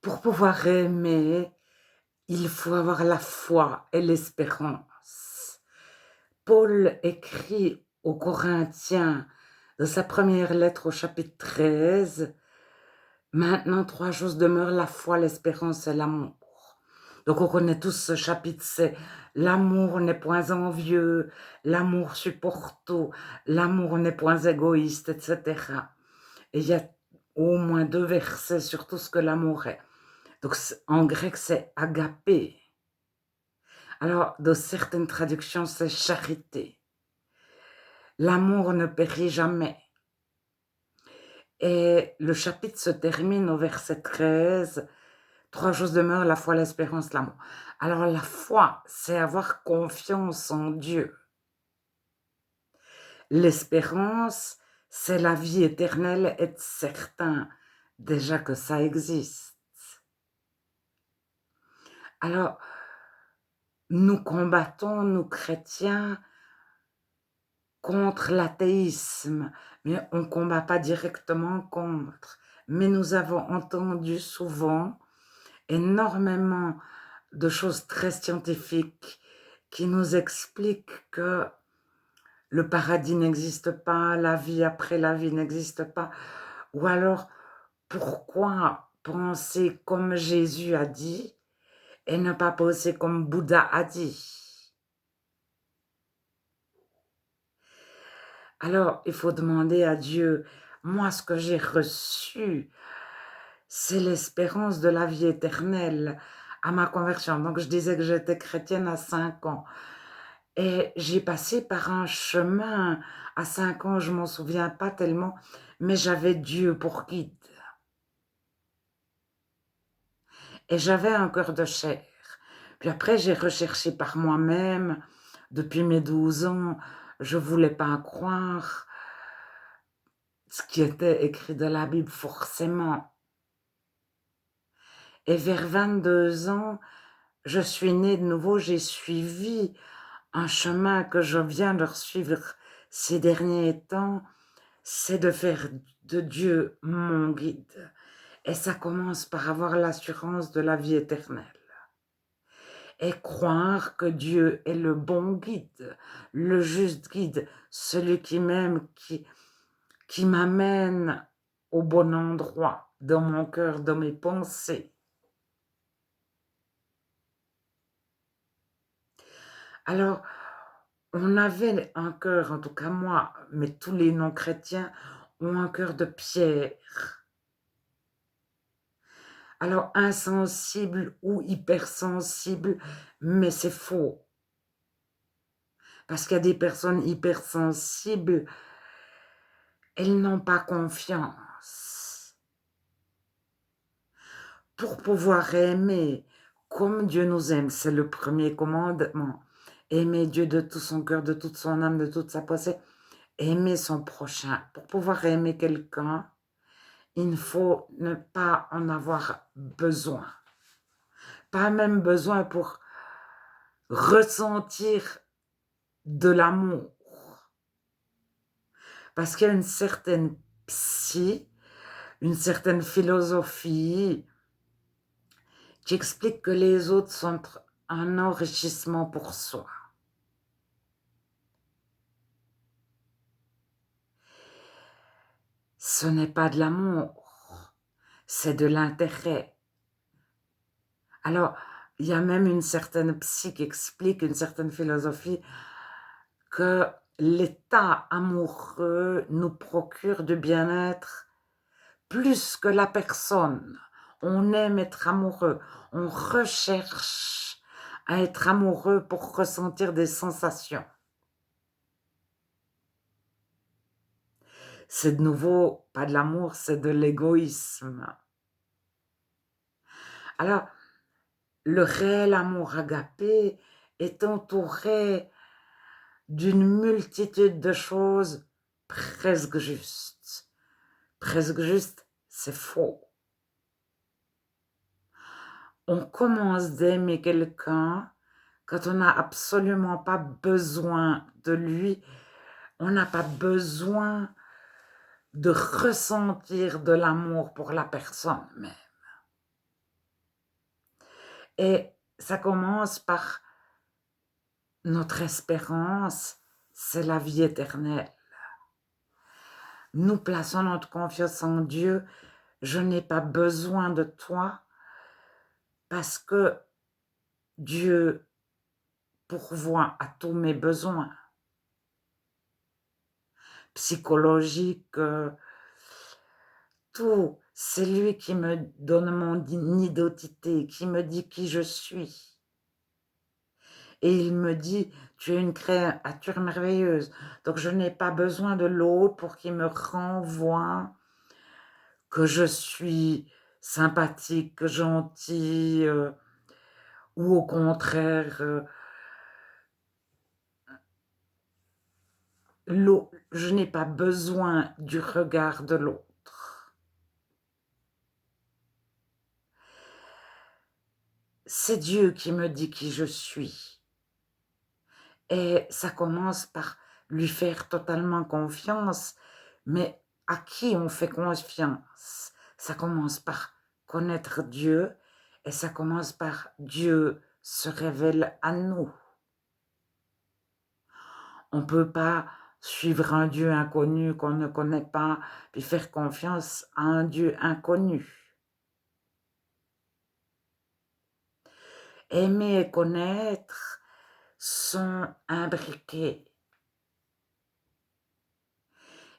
Pour pouvoir aimer, il faut avoir la foi et l'espérance. Paul écrit aux Corinthiens, dans sa première lettre au chapitre 13, maintenant 3 choses demeurent, la foi, l'espérance et l'amour. Donc on connaît tous ce chapitre, c'est l'amour n'est point envieux, l'amour supporte tout, l'amour n'est point égoïste, etc. Et il y a au moins 2 versets sur tout ce que l'amour est. Donc en grec, c'est agapé. Alors, dans certaines traductions, c'est charité. L'amour ne périt jamais. Et le chapitre se termine au verset 13. 3 choses demeurent, la foi, l'espérance, l'amour. Alors la foi, c'est avoir confiance en Dieu. L'espérance, c'est la vie éternelle, être certain déjà que ça existe. Alors, nous combattons, nous chrétiens, contre l'athéisme, mais on ne combat pas directement contre. Mais nous avons entendu souvent énormément de choses très scientifiques qui nous expliquent que le paradis n'existe pas, la vie après la vie n'existe pas. Ou alors, pourquoi penser comme Jésus a dit et ne pas penser comme Bouddha a dit? Alors, il faut demander à Dieu, moi, ce que j'ai reçu, c'est l'espérance de la vie éternelle à ma conversion. Donc, je disais que j'étais chrétienne à 5 ans. Et j'ai passé par un chemin. À 5 ans, je m'en souviens pas tellement, mais j'avais Dieu pour guide. Et j'avais un cœur de chair. Puis après, j'ai recherché par moi-même. Depuis mes 12 ans, je voulais pas croire ce qui était écrit dans la Bible, forcément. Et vers 22 ans, je suis née de nouveau, j'ai suivi un chemin que je viens de suivre ces derniers temps, c'est de faire de Dieu mon guide. Et ça commence par avoir l'assurance de la vie éternelle. Et croire que Dieu est le bon guide, le juste guide, celui qui m'aime, qui m'amène au bon endroit, dans mon cœur, dans mes pensées. Alors, on avait un cœur, en tout cas moi, mais tous les non-chrétiens ont un cœur de pierre. Alors, insensible ou hypersensible, mais c'est faux. Parce qu'il y a des personnes hypersensibles, elles n'ont pas confiance. Pour pouvoir aimer comme Dieu nous aime, c'est le premier commandement. Aimer Dieu de tout son cœur, de toute son âme, de toute sa pensée. Aimer son prochain. Pour pouvoir aimer quelqu'un, il ne faut ne pas en avoir besoin. Pas même besoin pour ressentir de l'amour. Parce qu'il y a une certaine psy, une certaine philosophie qui explique que les autres sont un enrichissement pour soi. Ce n'est pas de l'amour, c'est de l'intérêt. Alors, il y a même une certaine psy qui explique, une certaine philosophie, que l'état amoureux nous procure du bien-être plus que la personne. On aime être amoureux, on recherche à être amoureux pour ressentir des sensations. C'est de nouveau pas de l'amour, c'est de l'égoïsme. Alors, le réel amour agapé est entouré d'une multitude de choses presque justes. Presque juste, c'est faux. On commence d'aimer quelqu'un quand on n'a absolument pas besoin de lui, on n'a pas besoin de ressentir de l'amour pour la personne même. Et ça commence par notre espérance, c'est la vie éternelle. Nous plaçons notre confiance en Dieu. Je n'ai pas besoin de toi parce que Dieu pourvoit à tous mes besoins psychologiques, tout. C'est lui qui me donne mon identité, qui me dit qui je suis. Et il me dit, tu es une créature merveilleuse. Donc je n'ai pas besoin de l'autre pour qu'il me renvoie que je suis sympathique, gentil, ou au contraire, je n'ai pas besoin du regard de l'autre. C'est Dieu qui me dit qui je suis. Et ça commence par lui faire totalement confiance. Mais à qui on fait confiance? Ça commence par connaître Dieu et ça commence par Dieu se révèle à nous. On ne peut pas suivre un Dieu inconnu qu'on ne connaît pas, puis faire confiance à un Dieu inconnu. Aimer et connaître sont imbriqués.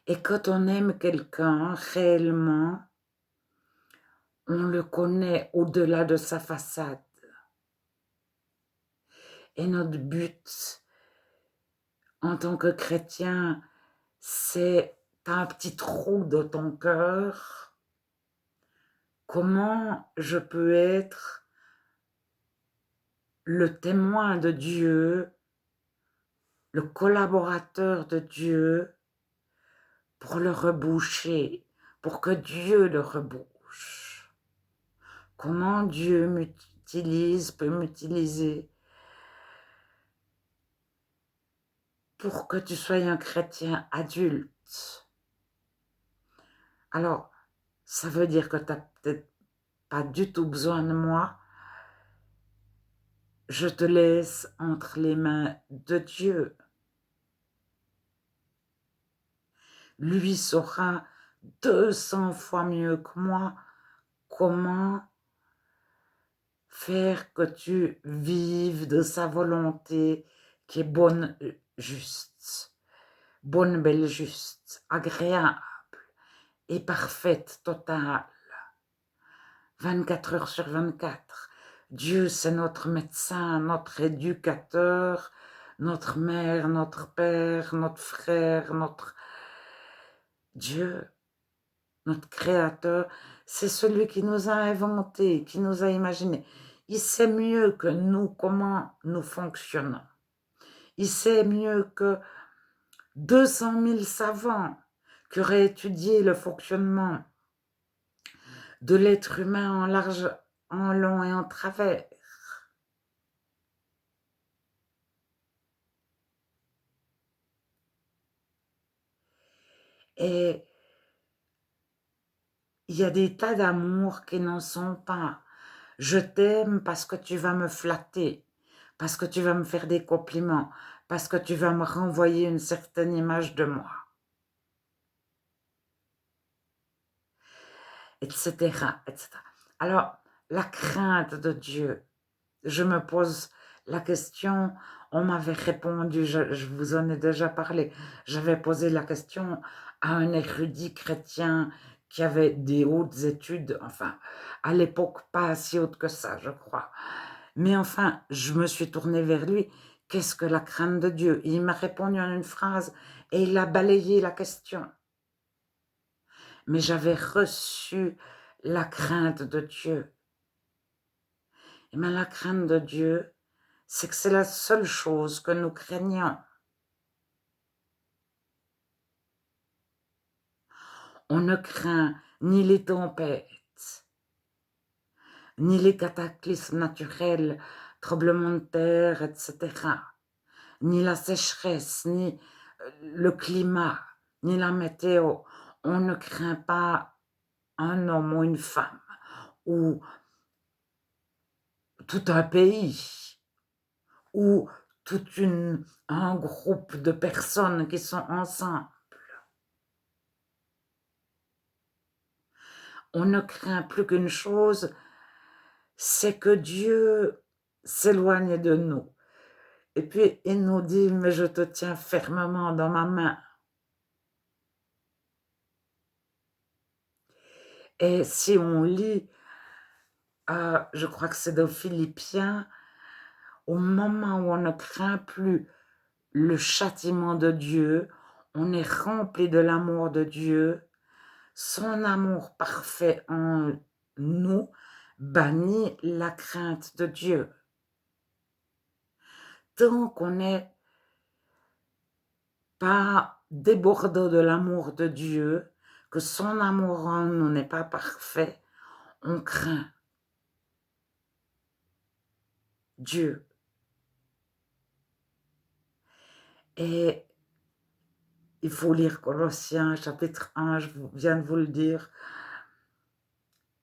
Et quand on aime quelqu'un réellement, on le connaît au-delà de sa façade. Et notre but en tant que chrétien, c'est un petit trou de ton cœur. Comment je peux être le témoin de Dieu, le collaborateur de Dieu pour le reboucher, pour que Dieu le rebouche? Comment Dieu peut m'utiliser pour que tu sois un chrétien adulte? Alors, ça veut dire que tu n'as peut-être pas du tout besoin de moi. Je te laisse entre les mains de Dieu. Lui saura 200 fois mieux que moi comment faire que tu vives de sa volonté qui est bonne, juste, bonne, belle, juste, agréable et parfaite, totale, 24 heures sur 24. Dieu, c'est notre médecin, notre éducateur, notre mère, notre père, notre frère, notre Dieu, notre créateur. C'est celui qui nous a inventés, qui nous a imaginés. Il sait mieux que nous comment nous fonctionnons. Il sait mieux que 200 000 savants qui auraient étudié le fonctionnement de l'être humain en large, en long et en travers. Et il y a des tas d'amour qui n'en sont pas. Je t'aime parce que tu vas me flatter, parce que tu vas me faire des compliments, parce que tu vas me renvoyer une certaine image de moi, etc., etc. Alors, la crainte de Dieu, je me pose la question, on m'avait répondu, je vous en ai déjà parlé, j'avais posé la question à un érudit chrétien qui avait des hautes études, enfin, à l'époque pas si hautes que ça, je crois. Mais enfin, je me suis tournée vers lui, qu'est-ce que la crainte de Dieu? Il m'a répondu en une phrase et il a balayé la question. Mais j'avais reçu la crainte de Dieu. Et bien la crainte de Dieu, c'est que c'est la seule chose que nous craignons. On ne craint ni les tempêtes, ni les cataclysmes naturels, tremblements de terre, etc., ni la sécheresse, ni le climat, ni la météo. On ne craint pas un homme ou une femme, ou tout un pays ou tout un groupe de personnes qui sont ensemble. On ne craint plus qu'une chose, c'est que Dieu s'éloigne de nous. Et puis il nous dit, mais je te tiens fermement dans ma main. Et si on lit, je crois que c'est dans Philippiens, au moment où on ne craint plus le châtiment de Dieu, on est rempli de l'amour de Dieu, son amour parfait en nous bannit la crainte de Dieu. Tant qu'on n'est pas débordant de l'amour de Dieu, que son amour en nous n'est pas parfait, on craint Dieu. Et il faut lire Colossiens chapitre 1, je viens de vous le dire.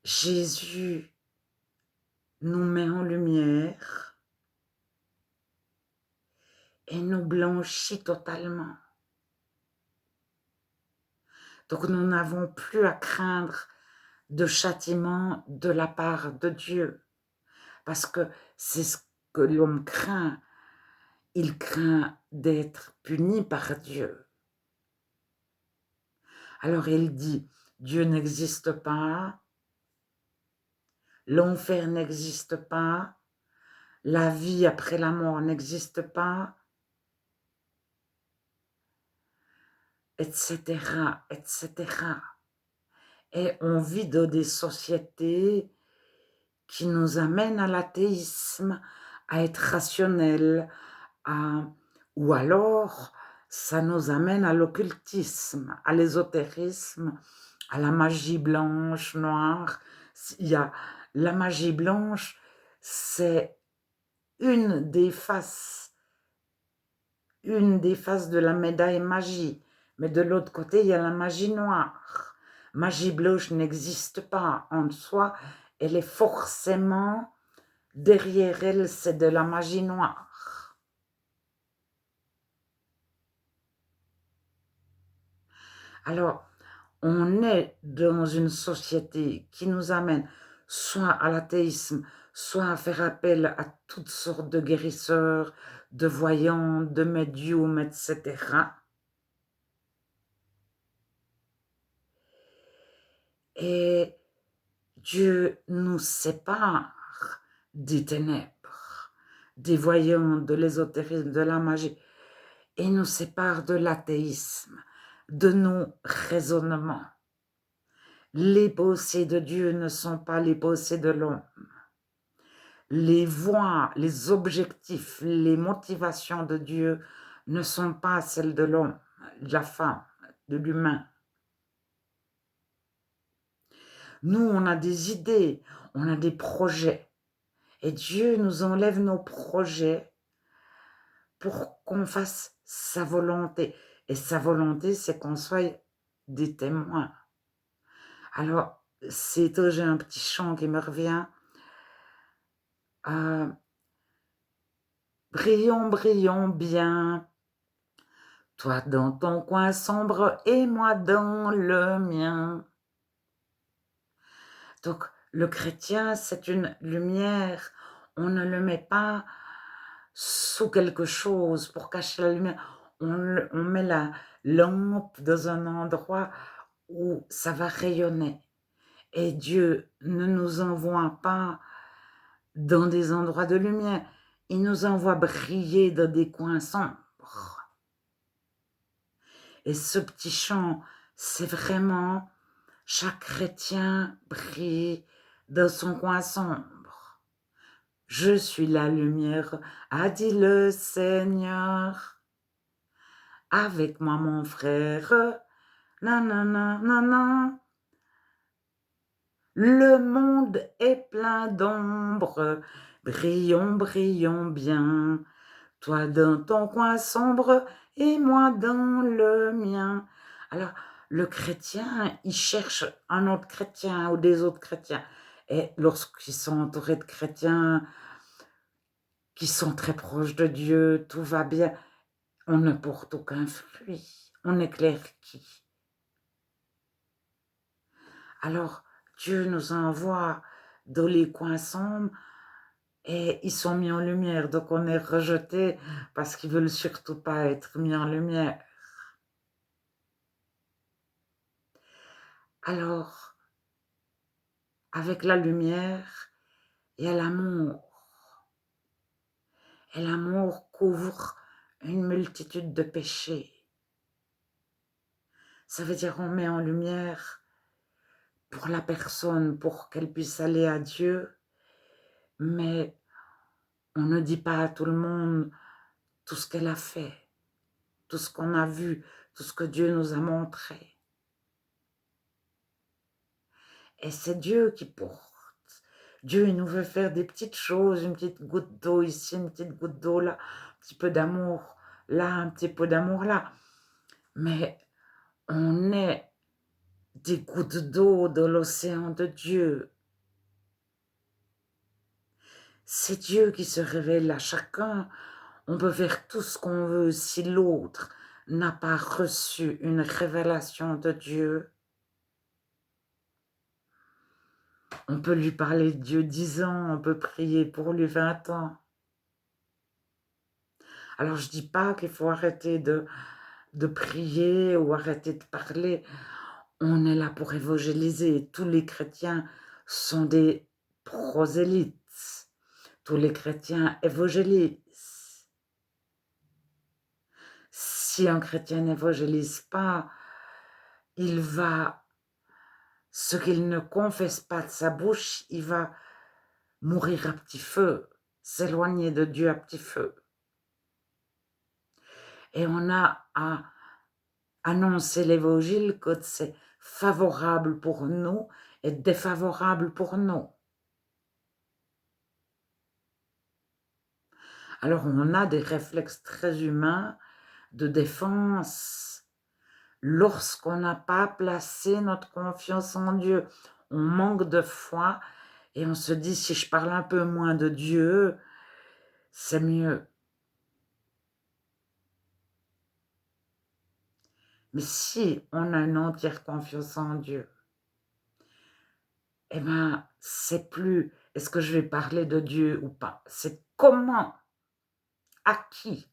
Jésus nous met en lumière et nous blanchit totalement. Donc nous n'avons plus à craindre de châtiment de la part de Dieu. Parce que c'est ce que l'homme craint. Il craint d'être puni par Dieu. Alors il dit, Dieu n'existe pas, l'enfer n'existe pas, la vie après la mort n'existe pas, etc., etc. Et on vit dans des sociétés qui nous amènent à l'athéisme, à être rationnel, ou alors ça nous amène à l'occultisme, à l'ésotérisme, à la magie blanche, noire. Il y a la magie blanche, c'est une des faces de la médaille magie. Mais de l'autre côté, il y a la magie noire. Magie blanche n'existe pas en soi, elle est forcément, derrière elle, c'est de la magie noire. Alors, on est dans une société qui nous amène soit à l'athéisme, soit à faire appel à toutes sortes de guérisseurs, de voyants, de médiums, etc. Et Dieu nous sépare des ténèbres, des voyants, de l'ésotérisme, de la magie, et nous sépare de l'athéisme, de nos raisonnements. Les pensées de Dieu ne sont pas les pensées de l'homme. Les voies, les objectifs, les motivations de Dieu ne sont pas celles de l'homme, de la femme, de l'humain. Nous, on a des idées, on a des projets. Et Dieu nous enlève nos projets pour qu'on fasse sa volonté. Et sa volonté, c'est qu'on soit des témoins. Alors, j'ai un petit chant qui me revient. Brillons, brillons bien, toi dans ton coin sombre et moi dans le mien. Donc, le chrétien, c'est une lumière. On ne le met pas sous quelque chose pour cacher la lumière. On met la lampe dans un endroit où ça va rayonner. Et Dieu ne nous envoie pas dans des endroits de lumière. Il nous envoie briller dans des coins sombres. Et ce petit chant, c'est vraiment chaque chrétien brille dans son coin sombre. Je suis la lumière, a dit le Seigneur. Avec moi, mon frère, nanana, nanana. Le monde est plein d'ombre, brillons, brillons bien. Toi dans ton coin sombre et moi dans le mien. Alors, le chrétien, il cherche un autre chrétien ou des autres chrétiens. Et lorsqu'ils sont entourés de chrétiens, qui sont très proches de Dieu, tout va bien, on ne porte aucun fruit. On éclaire qui? Alors, Dieu nous envoie dans les coins sombres et ils sont mis en lumière. Donc, on est rejeté parce qu'ils veulent surtout pas être mis en lumière. Alors, avec la lumière, il y a l'amour. Et l'amour couvre une multitude de péchés. Ça veut dire on met en lumière pour la personne, pour qu'elle puisse aller à Dieu, mais on ne dit pas à tout le monde tout ce qu'elle a fait, tout ce qu'on a vu, tout ce que Dieu nous a montré. Et c'est Dieu qui porte. Dieu, il nous veut faire des petites choses, une petite goutte d'eau ici, une petite goutte d'eau là, un petit peu d'amour là, un petit peu d'amour là. Mais on est des gouttes d'eau de l'océan de Dieu. C'est Dieu qui se révèle à chacun. On peut faire tout ce qu'on veut si l'autre n'a pas reçu une révélation de Dieu. On peut lui parler de Dieu 10 ans, on peut prier pour lui 20 ans. Alors je dis pas qu'il faut arrêter de prier ou arrêter de parler. On est là pour évangéliser. Tous les chrétiens sont des prosélytes. Tous les chrétiens évangélisent. Si un chrétien n'évangélise pas, il va, ce qu'il ne confesse pas de sa bouche, il va mourir à petit feu, s'éloigner de Dieu à petit feu. Et on a à annoncer l'évangile que c'est favorable pour nous et défavorable pour nous. Alors on a des réflexes très humains de défense lorsqu'on n'a pas placé notre confiance en Dieu. On manque de foi et on se dit si je parle un peu moins de Dieu, c'est mieux. Mais si on a une entière confiance en Dieu, eh bien, c'est plus est-ce que je vais parler de Dieu ou pas, c'est comment, à qui.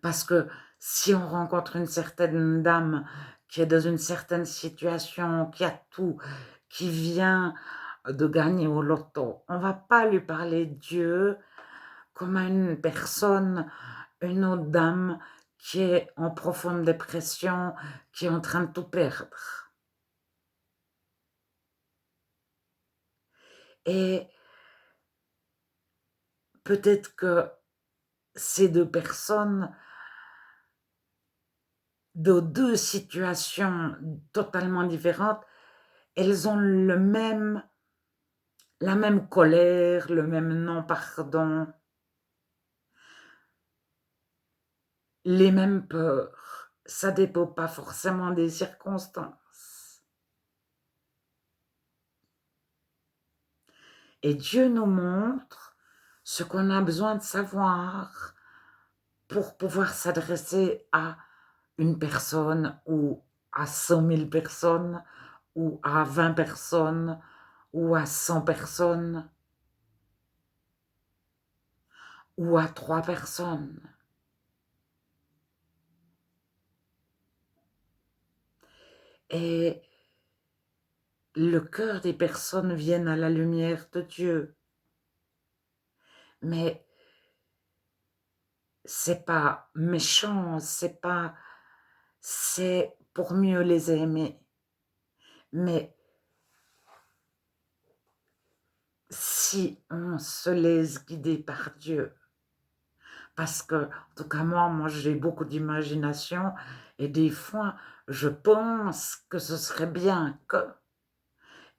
Parce que si on rencontre une certaine dame qui est dans une certaine situation, qui a tout, qui vient de gagner au loto, on ne va pas lui parler de Dieu comme à une personne, une autre dame qui est en profonde dépression, qui est en train de tout perdre. Et peut-être que ces deux personnes, de deux situations totalement différentes, elles ont la même colère, le même non-pardon, les mêmes peurs. Ça ne dépend pas forcément des circonstances. Et Dieu nous montre ce qu'on a besoin de savoir pour pouvoir s'adresser à une personne ou à 100 000 personnes ou à 20 personnes ou à 100 personnes ou à 3 personnes. Et le cœur des personnes viennent à la lumière de Dieu. Mais c'est pas méchant, c'est pour mieux les aimer. Mais si on se laisse guider par Dieu, parce que, en tout cas moi j'ai beaucoup d'imagination et des fois je pense que ce serait bien que,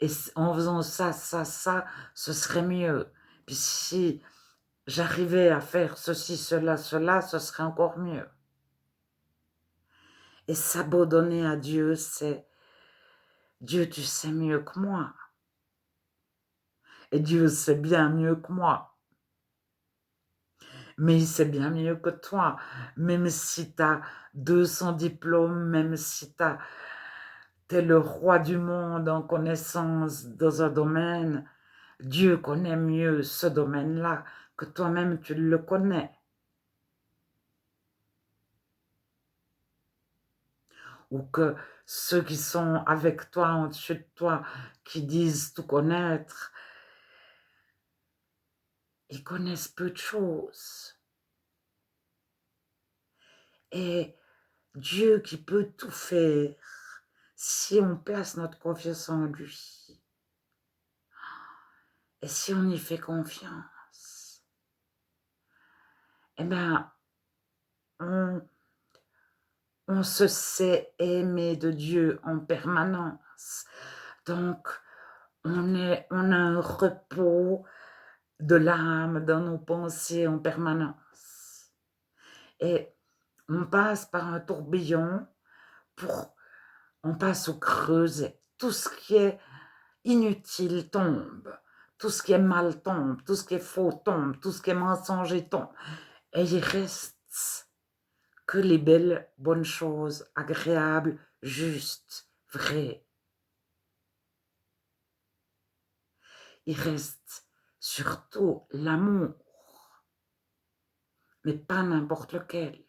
et en faisant ça, ce serait mieux. Puis si j'arrivais à faire ceci, cela, ce serait encore mieux. Et s'abandonner à Dieu, c'est Dieu, tu sais mieux que moi. Et Dieu sait bien mieux que moi. mais il sait bien mieux que toi. Même si tu as 200 diplômes, même si tu es le roi du monde en connaissance dans un domaine, Dieu connaît mieux ce domaine-là que toi-même tu le connais. Ou que ceux qui sont avec toi, au-dessus de toi, qui disent tout connaître, ils connaissent peu de choses. Et Dieu qui peut tout faire, si on place notre confiance en lui, et si on y fait confiance, eh bien, on, on se sait aimer de Dieu en permanence. Donc, on a un repos de l'âme dans nos pensées en permanence. Et on passe par un tourbillon on passe au creuset. Tout ce qui est inutile tombe. Tout ce qui est mal tombe. Tout ce qui est faux tombe. Tout ce qui est mensonger tombe. Et il reste que les belles, bonnes choses, agréables, justes, vraies. Il reste surtout l'amour, mais pas n'importe lequel.